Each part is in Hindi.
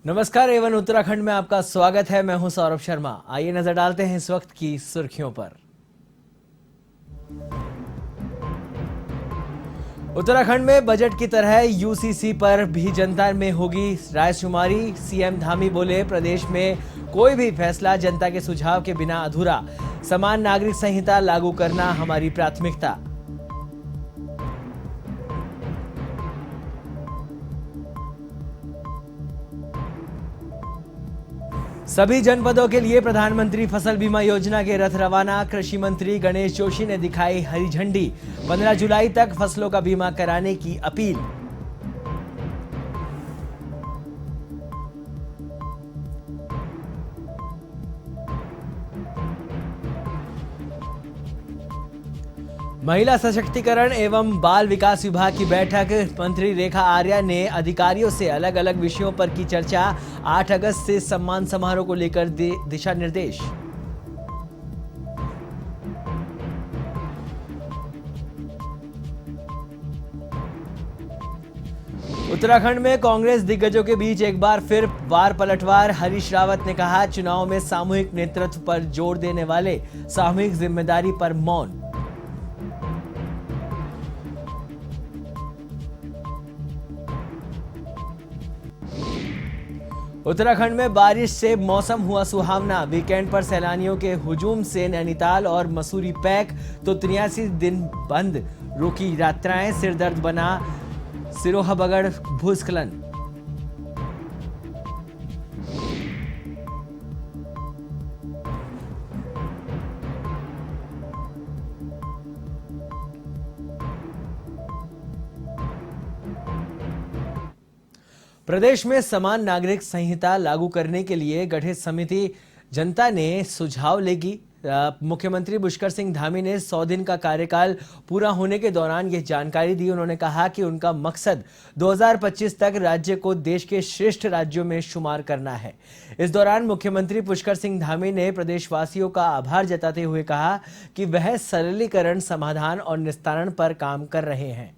नमस्कार, एवन उत्तराखंड में आपका स्वागत है। मैं हूं सौरभ शर्मा। आइए नजर डालते हैं इस वक्त की सुर्खियों पर। उत्तराखंड में बजट की तरह यूसीसी पर भी जनता में होगी रायशुमारी। सीएम धामी बोले, प्रदेश में कोई भी फैसला जनता के सुझाव के बिना अधूरा। समान नागरिक संहिता लागू करना हमारी प्राथमिकता। सभी जनपदों के लिए प्रधानमंत्री फसल बीमा योजना के रथ रवाना। कृषि मंत्री गणेश जोशी ने दिखाई हरी झंडी। 15 जुलाई तक फसलों का बीमा कराने की अपील। महिला सशक्तिकरण एवं बाल विकास विभाग की बैठक। मंत्री रेखा आर्या ने अधिकारियों से अलग अलग विषयों पर की चर्चा। 8 अगस्त से सम्मान समारोह को लेकर दिशा निर्देश। उत्तराखंड में कांग्रेस दिग्गजों के बीच एक बार फिर वार पलटवार। हरीश रावत ने कहा, चुनाव में सामूहिक नेतृत्व पर जोर देने वाले सामूहिक जिम्मेदारी पर मौन। उत्तराखंड में बारिश से मौसम हुआ सुहावना। वीकेंड पर सैलानियों के हुजूम से नैनीताल और मसूरी पैक, तो 83 दिन बंद रुकी यात्राएं। सिरदर्द बना सिरोहा बगड़ भूस्खलन। प्रदेश में समान नागरिक संहिता लागू करने के लिए गठित समिति जनता ने सुझाव लेगी। मुख्यमंत्री पुष्कर सिंह धामी ने 100 दिन का कार्यकाल पूरा होने के दौरान यह जानकारी दी। उन्होंने कहा कि उनका मकसद 2025 तक राज्य को देश के श्रेष्ठ राज्यों में शुमार करना है। इस दौरान मुख्यमंत्री पुष्कर सिंह धामी ने प्रदेशवासियों का आभार जताते हुए कहा कि वह सरलीकरण, समाधान और निस्तारण पर काम कर रहे हैं।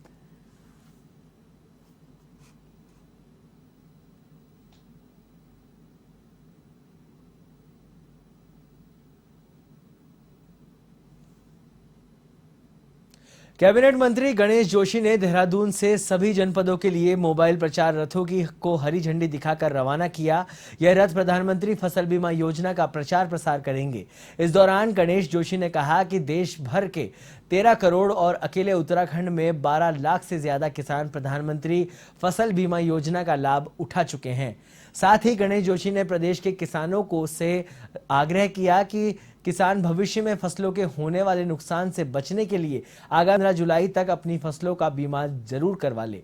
कैबिनेट मंत्री गणेश जोशी ने देहरादून से सभी जनपदों के लिए मोबाइल प्रचार रथों को हरी झंडी दिखाकर रवाना किया। यह रथ प्रधानमंत्री फसल बीमा योजना का प्रचार प्रसार करेंगे। इस दौरान गणेश जोशी ने कहा कि देश भर के 13 करोड़ और अकेले उत्तराखंड में 12 लाख से ज्यादा किसान प्रधानमंत्री फसल बीमा योजना का लाभ उठा चुके हैं। साथ ही गणेश जोशी ने प्रदेश के किसानों को से आग्रह किया कि किसान भविष्य में फसलों के होने वाले नुकसान से बचने के लिए आगामी 15 जुलाई तक अपनी फसलों का बीमा जरूर करवा ले।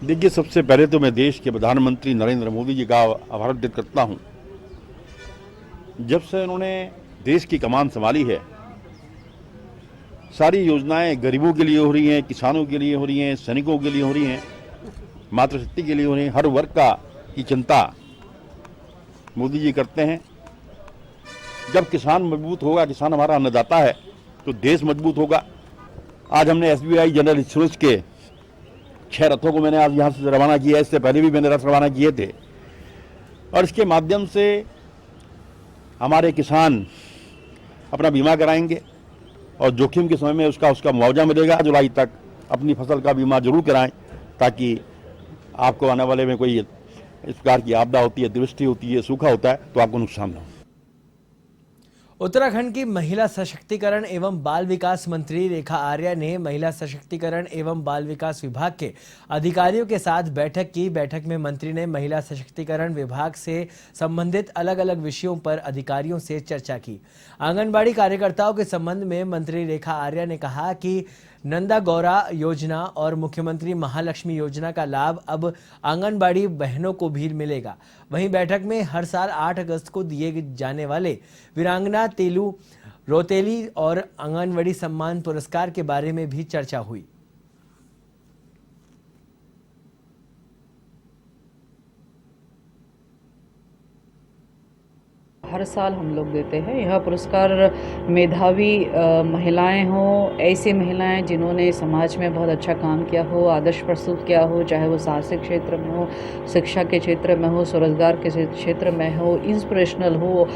देखिए, सबसे पहले तो मैं देश के प्रधानमंत्री नरेंद्र मोदी जी का आभार व्यक्त करता हूं। जब से उन्होंने देश की कमान संभाली है, सारी योजनाएं गरीबों के लिए हो रही हैं, किसानों के लिए हो रही हैं, सैनिकों के लिए हो रही हैं, मातृशक्ति के लिए हो रही हैं। हर वर्ग की चिंता मोदी जी करते हैं। जब किसान मजबूत होगा, किसान हमारा अन्नदाता है, तो देश मजबूत होगा। आज हमने SBI जनरल इंश्योरेंस के 6 रथों को मैंने आज यहाँ से रवाना किया। इससे पहले भी मैंने रथ रवाना किए थे, और इसके माध्यम से हमारे किसान अपना बीमा कराएंगे और जोखिम के समय में उसका मुआवजा मिलेगा। जुलाई तक अपनी फसल का बीमा जरूर कराएं, ताकि आपको आने वाले में कोई इस प्रकार की आपदा होती है, अतिवृष्टि होती है, सूखा होता है, तो आपको नुकसान न हो। उत्तराखंड की महिला सशक्तिकरण एवं बाल विकास मंत्री रेखा आर्या ने महिला सशक्तिकरण एवं बाल विकास विभाग के अधिकारियों के साथ बैठक की। बैठक में मंत्री ने महिला सशक्तिकरण विभाग से संबंधित अलग अलग विषयों पर अधिकारियों से चर्चा की। आंगनबाड़ी कार्यकर्ताओं के संबंध में मंत्री रेखा आर्या ने कहा कि नंदा गौरा योजना और मुख्यमंत्री महालक्ष्मी योजना का लाभ अब आंगनबाड़ी बहनों को भी मिलेगा। वहीं बैठक में हर साल 8 अगस्त को दिए जाने वाले वीरांगना तेलू रोतेली और आंगनबाड़ी सम्मान पुरस्कार के बारे में भी चर्चा हुई। हर साल हम लोग देते हैं। यह पुरस्कार मेधावी महिलाएं हों, ऐसी महिलाएं जिन्होंने समाज में बहुत अच्छा काम किया हो, आदर्श प्रस्तुत किया हो, चाहे वो साहसिक क्षेत्र में हो, शिक्षा के क्षेत्र में हो, स्वरोजगार के क्षेत्र में हो, इंस्पिरेशनल हो,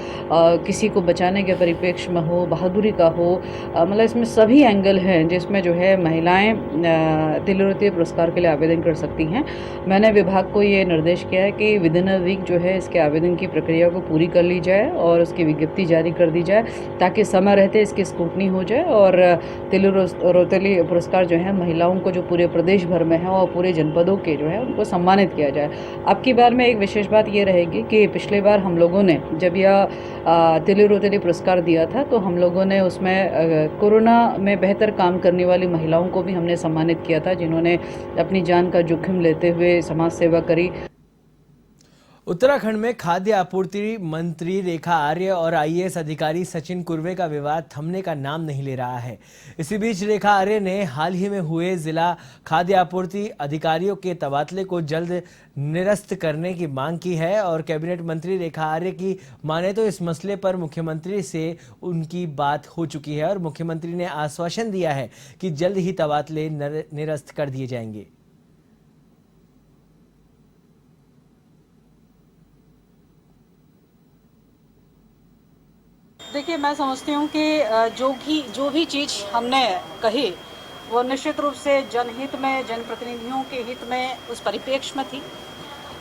किसी को बचाने के परिप्रेक्ष्य में हो, बहादुरी का हो, मतलब इसमें सभी एंगल हैं जिसमें जो है महिलाएं तिलुरती पुरस्कार के लिए आवेदन कर सकती हैं। मैंने विभाग को ये निर्देश किया है कि विदिन अ वीक जो है इसके आवेदन की प्रक्रिया को पूरी कर ली जाए और उसकी विज्ञप्ति जारी कर दी जाए, ताकि समय रहते इसकी स्क्रूटनी हो जाए और तिलुरती पुरस्कार जो है महिलाओं को जो पूरे प्रदेश भर में है और पूरे जनपदों के जो है उनको सम्मानित किया जाए। अब की बार में एक विशेष बात ये रहेगी कि पिछले बार हम लोगों ने जब यह तिलुरती पुरस्कार दिया था तो हम लोगों ने उसमें कोरोना में बेहतर काम करने वाली महिलाओं को भी हमने सम्मानित किया था, जिन्होंने अपनी जान का जोखिम लेते हुए समाज सेवा करी। उत्तराखंड में खाद्य आपूर्ति मंत्री रेखा आर्य और आईएएस अधिकारी सचिन कुर्वे का विवाद थमने का नाम नहीं ले रहा है। इसी बीच रेखा आर्य ने हाल ही में हुए जिला खाद्य आपूर्ति अधिकारियों के तबादले को जल्द निरस्त करने की मांग की है और कैबिनेट मंत्री रेखा आर्य की माने तो इस मसले पर मुख्यमंत्री से उनकी बात हो चुकी है और मुख्यमंत्री ने आश्वासन दिया है कि जल्द ही तबादले निरस्त कर दिए जाएंगे। देखिए, मैं समझती हूँ कि जो भी चीज़ हमने कही वो निश्चित रूप से जनहित में, जनप्रतिनिधियों के हित में, उस परिप्रेक्ष्य में थी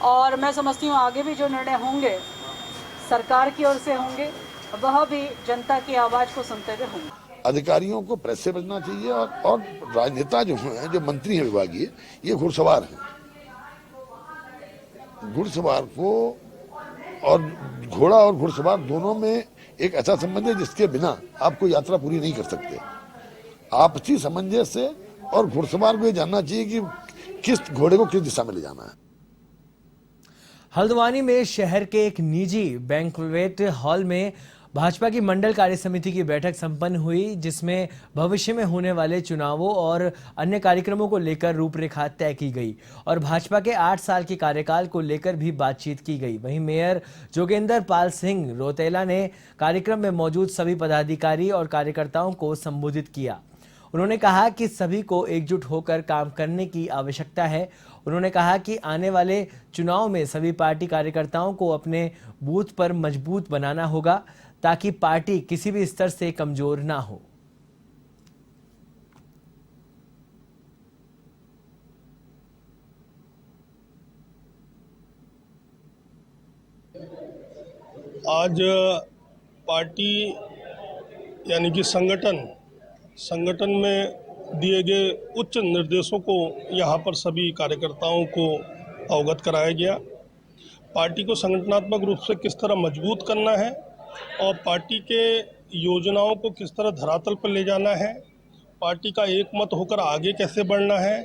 और मैं समझती हूँ आगे भी जो निर्णय होंगे सरकार की ओर से होंगे, वह भी जनता की आवाज़ को सुनते हुए होंगे। अधिकारियों को प्रेस से बचना चाहिए और राजनेता जो हैं, जो मंत्री हैं विभागीय, ये घुड़सवार हैं। घुड़सवार को और घोड़ा और घुड़सवार दोनों में एक ऐसा संबंध है जिसके बिना आप कोई यात्रा पूरी नहीं कर सकते। आपसी सामंजस्य से और घुड़सवार को ये जानना चाहिए कि किस घोड़े को किस दिशा में ले जाना है। हल्द्वानी में शहर के एक निजी बैंक्वेट हॉल में भाजपा की मंडल कार्य समिति की बैठक संपन्न हुई, जिसमें भविष्य में होने वाले चुनावों और अन्य कार्यक्रमों को लेकर रूपरेखा तय की गई और भाजपा के 8 साल के कार्यकाल को लेकर भी बातचीत की गई। वहीं मेयर जोगेंद्र पाल सिंह रोतेला ने कार्यक्रम में मौजूद सभी पदाधिकारी और कार्यकर्ताओं को संबोधित किया। उन्होंने कहा कि सभी को एकजुट होकर काम करने की आवश्यकता है। उन्होंने कहा कि आने वाले चुनाव में सभी पार्टी कार्यकर्ताओं को अपने बूथ पर मजबूत बनाना होगा ताकि पार्टी किसी भी स्तर से कमजोर ना हो। आज पार्टी यानी कि संगठन में दिए गए उच्च निर्देशों को यहाँ पर सभी कार्यकर्ताओं को अवगत कराया गया। पार्टी को संगठनात्मक रूप से किस तरह मजबूत करना है और पार्टी के योजनाओं को किस तरह धरातल पर ले जाना है, पार्टी का एक मत होकर आगे कैसे बढ़ना है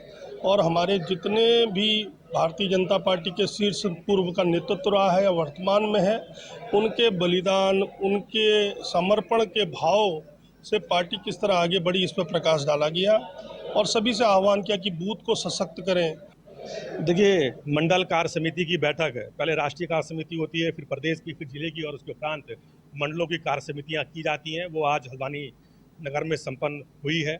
और हमारे जितने भी भारतीय जनता पार्टी के शीर्ष पूर्व का नेतृत्व रहा है या वर्तमान में है, उनके बलिदान, उनके समर्पण के भाव से पार्टी किस तरह आगे बढ़ी, इस पर प्रकाश डाला गया और सभी से आह्वान किया कि बूथ को सशक्त करें। देखिए, मंडल कार्य समिति की बैठक है, पहले राष्ट्रीय कार्य समिति होती है, फिर प्रदेश की, फिर जिले की और उसके उपरांत मंडलों की कार्य समितियाँ की जाती हैं। वो आज हल्द्वानी नगर में संपन्न हुई है।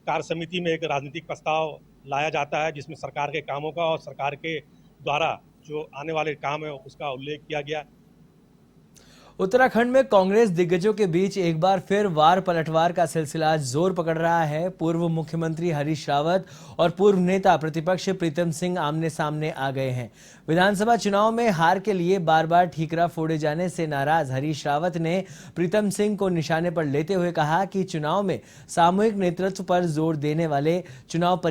कार्य समिति में एक राजनीतिक प्रस्ताव लाया जाता है जिसमें सरकार के कामों का और सरकार के द्वारा जो आने वाले काम है उसका उल्लेख किया गया। उत्तराखंड में कांग्रेस दिग्गजों के बीच एक बार फिर वार पलटवार का सिलसिला जोर पकड़ रहा है। पूर्व मुख्यमंत्री हरीश रावत और पूर्व नेता प्रतिपक्ष प्रीतम सिंह आमने सामने आ गए हैं। विधानसभा चुनाव में हार के लिए बार बार ठीकरा फोड़े जाने से नाराज हरीश रावत ने प्रीतम सिंह को निशाने पर लेते हुए कहा कि चुनाव में सामूहिक नेतृत्व पर जोर देने वाले चुनाव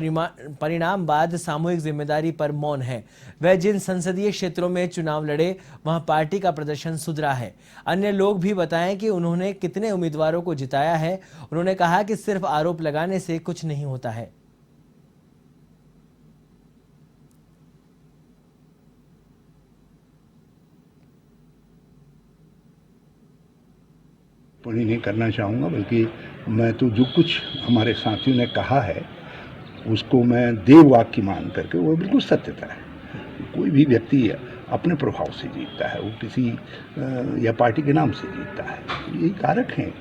परिणाम बाद सामूहिक जिम्मेदारी पर मौन है। वह जिन संसदीय क्षेत्रों में चुनाव लड़े वहां पार्टी का प्रदर्शन सुधरा है। अन्य लोग भी बताएं कि उन्होंने कितने उम्मीदवारों को जिताया है। उन्होंने कहा कि सिर्फ आरोप लगाने से कुछ नहीं होता है। टिप्पणी नहीं करना चाहूँगा, बल्कि मैं तो जो कुछ हमारे साथियों ने कहा है उसको मैं देव वाक्य मान करके, वो बिल्कुल सत्यता है। कोई भी व्यक्ति अपने प्रभाव से जीतता है, वो किसी या पार्टी के नाम से जीतता है। यही कारक हैं।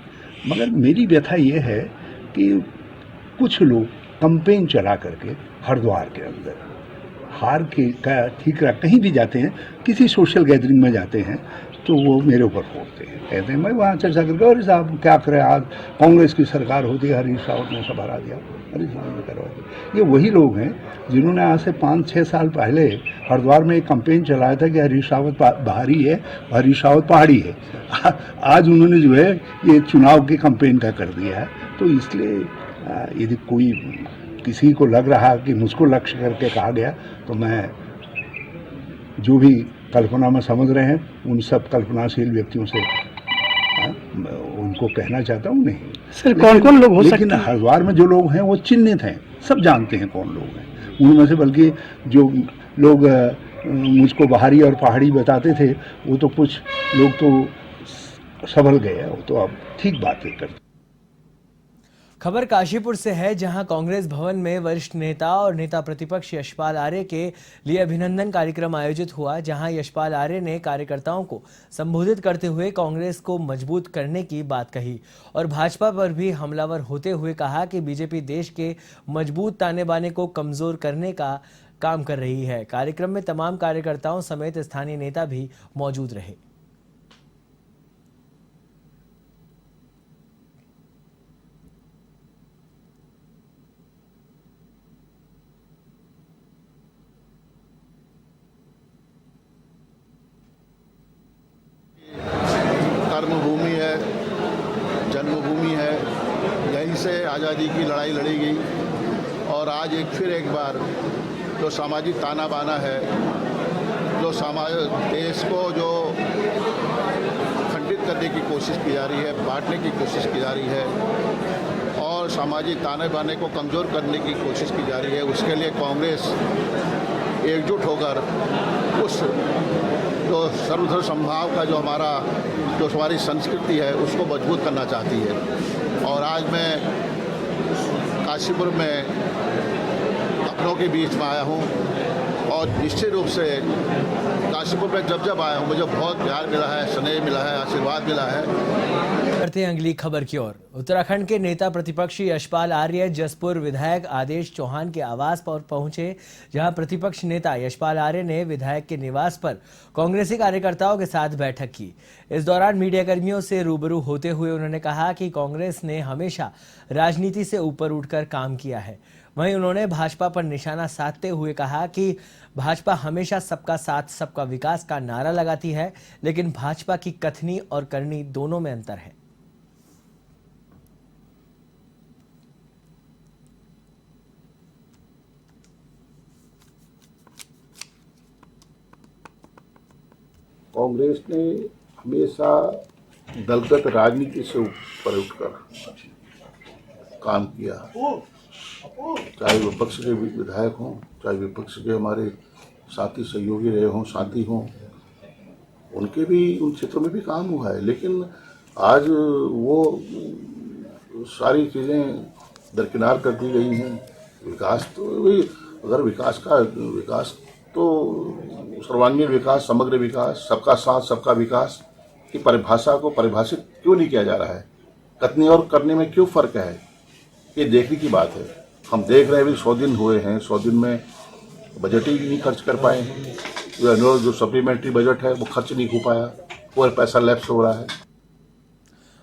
मगर मेरी व्यथा ये है कि कुछ लोग कैंपेन चला करके हरिद्वार के अंदर हार के का ठीक रहा, कहीं भी जाते हैं, किसी सोशल गैदरिंग में जाते हैं तो वो मेरे ऊपर फोड़ते हैं, कहते हैं मैं वहाँ चर्चा करके, अरे साहब क्या करें, आज कांग्रेस की सरकार होती है, हरीश रावत ने सब हरा दिया, अरे साहब करवा दिया। ये वही लोग हैं जिन्होंने आज से 5-6 साल पहले हरिद्वार में एक कैंपेन चलाया था कि हरीश रावत बाहरी है, हरीश रावत पहाड़ी है। आज उन्होंने जो है ये चुनाव के कैंपेन का कर दिया है। तो इसलिए यदि कोई किसी को लग रहा कि मुझको लक्ष्य करके कहा गया, तो मैं जो भी कल्पना में समझ रहे हैं उन सब कल्पनाशील व्यक्तियों से उनको कहना चाहता हूँ नहीं। सर कौन-कौन लोग हो सकते हैं? लेकिन हरिद्वार में जो लोग हैं वो चिन्हित हैं, सब जानते हैं कौन लोग हैं। उनमें से बल्कि जो लोग मुझको बाहरी और पहाड़ी बताते थे, वो तो कुछ लोग तो संभल गए, वो तो अब ठीक बातें करते। खबर काशीपुर से है, जहां कांग्रेस भवन में वरिष्ठ नेता और नेता प्रतिपक्ष यशपाल आर्य के लिए अभिनंदन कार्यक्रम आयोजित हुआ, जहां यशपाल आर्य ने कार्यकर्ताओं को संबोधित करते हुए कांग्रेस को मजबूत करने की बात कही और भाजपा पर भी हमलावर होते हुए कहा कि बीजेपी देश के मजबूत ताने बाने को कमजोर करने का काम कर रही है। कार्यक्रम में तमाम कार्यकर्ताओं समेत स्थानीय नेता भी मौजूद रहे। कर्मभूमि है, जन्मभूमि है, यहीं से आज़ादी की लड़ाई लड़ी गई और आज फिर एक बार जो सामाजिक ताना बाना है, जो देश को जो खंडित करने की कोशिश की जा रही है, बांटने की कोशिश की जा रही है और सामाजिक ताने बाने को कमज़ोर करने की कोशिश की जा रही है, उसके लिए कांग्रेस एकजुट होकर उस जो सर्वधर्म समभाव का जो हमारी संस्कृति है उसको मजबूत करना चाहती है। और आज मैं काशीपुर में अपनों के बीच में आया हूँ और निश्चित रूप से काशीपुर में जब आया हूँ मुझे बहुत प्यार मिला है, स्नेह मिला है, आशीर्वाद मिला है। करते हैं अगली खबर की ओर। उत्तराखंड के नेता प्रतिपक्षी यशपाल आर्य जसपुर विधायक आदेश चौहान के आवास पर पहुंचे, जहां प्रतिपक्ष नेता यशपाल आर्य ने विधायक के निवास पर कांग्रेसी कार्यकर्ताओं के साथ बैठक की। इस दौरान मीडिया कर्मियों से रूबरू होते हुए उन्होंने कहा कि कांग्रेस ने हमेशा राजनीति से ऊपर उठकर काम किया है। वहीं उन्होंने भाजपा पर निशाना साधते हुए कहा कि भाजपा हमेशा सबका साथ सबका विकास का नारा लगाती है, लेकिन भाजपा की कथनी और करनी दोनों में अंतर है। कांग्रेस ने हमेशा दलगत राजनीति से ऊपर उठकर काम किया, चाहे विपक्ष के विधायक हों, चाहे विपक्ष के हमारे साथी सहयोगी रहे हों, साथी हों, उनके भी उन क्षेत्रों में भी काम हुआ है। लेकिन आज वो सारी चीज़ें दरकिनार कर दी गई हैं। विकास तो अगर विकास तो सर्वांगीण विकास, समग्र विकास, सबका साथ सबका विकास की परिभाषा को परिभाषित क्यों नहीं किया जा रहा है? कथनी और करने में क्यों फर्क है? ये देखने की बात है। हम देख रहे हैं अभी 100 दिन हुए हैं, 100 दिन में बजट ही नहीं खर्च कर पाए हैं। जो सप्लीमेंट्री बजट है वो खर्च नहीं हो पाया, वो पैसा लैप्स हो रहा है।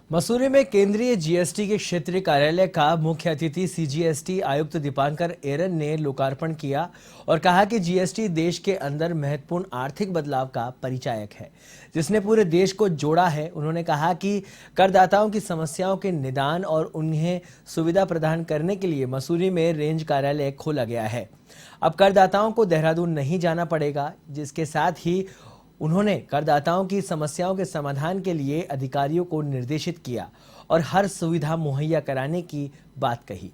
मसूरी में केंद्रीय जीएसटी के क्षेत्रीय कार्यालय का मुख्य अतिथि सीजीएसटी आयुक्त दीपांकर एरन ने लोकार्पण किया और कहा कि जीएसटी देश के अंदर महत्वपूर्ण आर्थिक बदलाव का परिचायक है, जिसने पूरे देश को जोड़ा है। उन्होंने कहा कि करदाताओं की समस्याओं के निदान और उन्हें सुविधा प्रदान करने के लिए मसूरी में रेंज कार्यालय खोला गया है। अब करदाताओं को देहरादून नहीं जाना पड़ेगा, जिसके साथ ही उन्होंने करदाताओं की समस्याओं के समाधान के लिए अधिकारियों को निर्देशित किया और हर सुविधा मुहैया कराने की बात कही।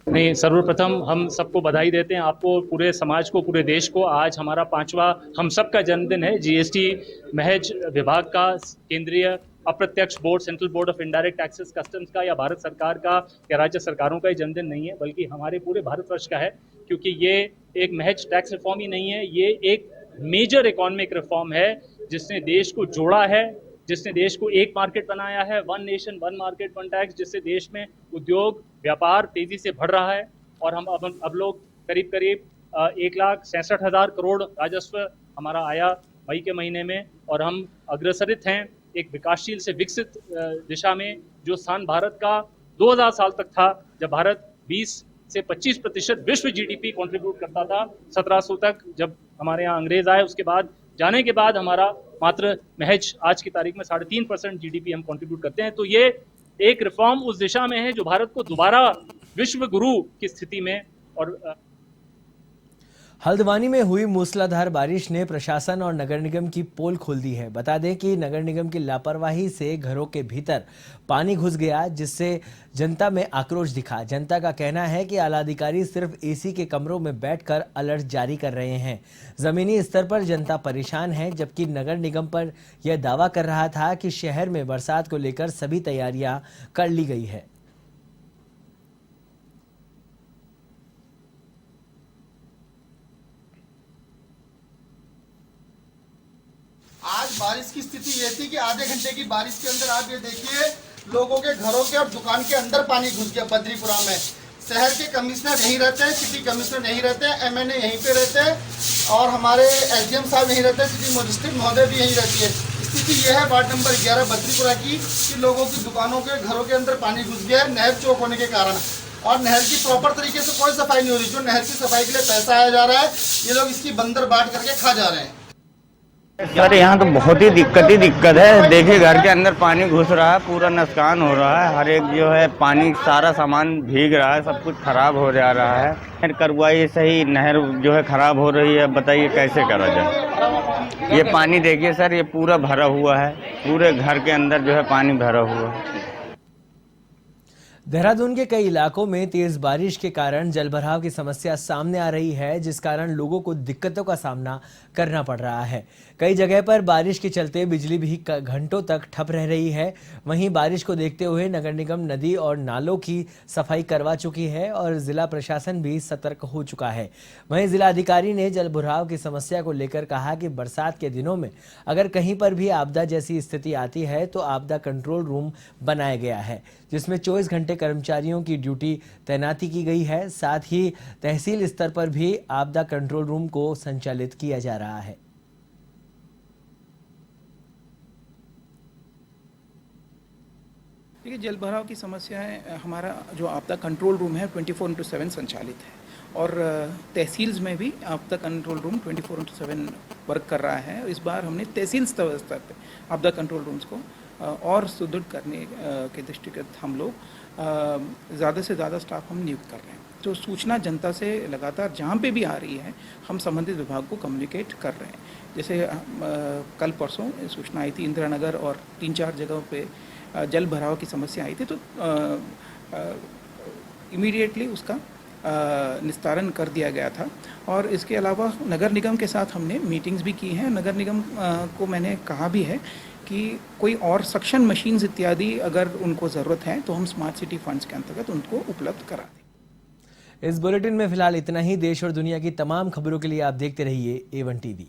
नहीं, सर्वप्रथम हम सबको बधाई देते हैं, आपको, पूरे समाज को, पूरे देश को। आज हमारा 5वां हम सब का जन्मदिन है। जीएसटी महज विभाग का, केंद्रीय अप्रत्यक्ष board, central board of indirect taxes, customs का या भारत सरकार का या राज्य सरकारों का ये जन्मदिन नहीं है, बल्कि हमारे पूरे भारतवर्ष का है, क्योंकि ये एक महज टैक्स रिफॉर्म ही नहीं है, ये एक मेजर इकोनॉमिक रिफॉर्म है जिसने देश को जोड़ा है, जिसने देश को एक मार्केट बनाया है, one nation one market one tax, जिससे देश में उद्योग व्यापार तेजी से बढ़ रहा है। और हम अब लोग करीब 1,67,000 करोड़ राजस्व हमारा आया मई के महीने में, और हम अग्रसरित हैं एक विकासशील से विकसित दिशा में, जो स्थान भारत का 2000 साल तक था, जब भारत 20 से 25% विश्व जीडीपी कंट्रीब्यूट करता था। 1700 तक जब हमारे यहाँ अंग्रेज आए, उसके बाद जाने के बाद हमारा मात्र महज आज की तारीख में 3.5% जीडीपी हम कंट्रीब्यूट करते हैं। तो ये एक रिफॉर्म उस दिशा में है जो भारत को दोबारा विश्व गुरु की स्थिति में। और हल्द्वानी में हुई मूसलाधार बारिश ने प्रशासन और नगर निगम की पोल खोल दी है। बता दें कि नगर निगम की लापरवाही से घरों के भीतर पानी घुस गया, जिससे जनता में आक्रोश दिखा। जनता का कहना है कि आला अधिकारी सिर्फ एसी के कमरों में बैठकर अलर्ट जारी कर रहे हैं। जमीनी स्तर पर जनता परेशान है, जबकि नगर निगम पर यह दावा कर रहा था कि शहर में बरसात को लेकर सभी तैयारियां कर ली गई है। आज बारिश की स्थिति ये थी कि आधे घंटे की बारिश के अंदर आप ये देखिए लोगों के घरों के और दुकान के अंदर पानी घुस गया। बद्रीपुरा में शहर के कमिश्नर यहीं रहते हैं, सिटी कमिश्नर यहीं रहते हैं, एमएनए यहीं पे रहते हैं और हमारे एसडीएम साहब यहीं रहते हैं, सिटी मजिस्ट्रेट महोदय भी यहीं रहती है। स्थिति ये है वार्ड नंबर 11 बद्रीपुरा की कि लोगों की दुकानों के घरों के अंदर पानी घुस गया है नहर चौक होने के कारण, और नहर की प्रॉपर तरीके से कोई सफाई नहीं हो रही। जो नहर की सफाई के लिए पैसा आया जा रहा है, ये लोग इसकी बंदर बाट करके खा जा रहे हैं। सर यहाँ तो बहुत ही दिक्कत है। देखिए घर के अंदर पानी घुस रहा है, पूरा नुकसान हो रहा है, हर एक जो है पानी सारा सामान भीग रहा है, सब कुछ खराब हो जा रहा है। नहर करवाई सही, नहर जो है खराब हो रही है, बताइए कैसे करा जाए। ये पानी देखिए सर, ये पूरा भरा हुआ है, पूरे घर के अंदर जो है पानी भरा हुआ है। देहरादून के कई इलाकों में तेज बारिश के कारण जलभराव की समस्या सामने आ रही है, जिस कारण लोगों को दिक्कतों का सामना करना पड़ रहा है। कई जगह पर बारिश के चलते बिजली भी घंटों तक ठप रह रही है। वहीं बारिश को देखते हुए नगर निगम नदी और नालों की सफाई करवा चुकी है और जिला प्रशासन भी सतर्क हो चुका है। वहीं जिलाधिकारी ने जलभराव की समस्या को लेकर कहा कि बरसात के दिनों में अगर कहीं पर भी आपदा जैसी स्थिति आती है तो आपदा कंट्रोल रूम बनाया गया है, जिसमें 24 घंटे कर्मचारियों की ड्यूटी तैनाती की गई है। साथ ही तहसील स्तर पर भी आपदा कंट्रोल रूम को संचालित किया जा रहा है। देखिए, जलभराव की समस्याएं, हमारा जो आपदा कंट्रोल रूम है 24/7 संचालित है और तहसील्स में भी आपदा कंट्रोल रूम 24/7 वर्क कर रहा है। इस बार हमने तहसील स्तर पर आपदा कंट्रोल रूम्स को और सुदृढ़ करने के दृष्टिगत हम लोग ज़्यादा से ज़्यादा स्टाफ हम नियुक्त कर रहे हैं। तो सूचना जनता से लगातार जहाँ पे भी आ रही है हम संबंधित विभाग को कम्युनिकेट कर रहे हैं। जैसे कल परसों सूचना आई थी इंदिरा नगर और 3-4 जगहों पे जल भराव की समस्या आई थी, तो इमीडिएटली उसका निस्तारण कर दिया गया था। और इसके अलावा नगर निगम के साथ हमने मीटिंग्स भी की हैं। नगर निगम को मैंने कहा भी है कि कोई और सक्शन मशीन्स इत्यादि अगर उनको ज़रूरत है तो हम स्मार्ट सिटी फंड्स के अंतर्गत उनको उपलब्ध करा दें। इस बुलेटिन में फिलहाल इतना ही। देश और दुनिया की तमाम खबरों के लिए आप देखते रहिए A1 TV।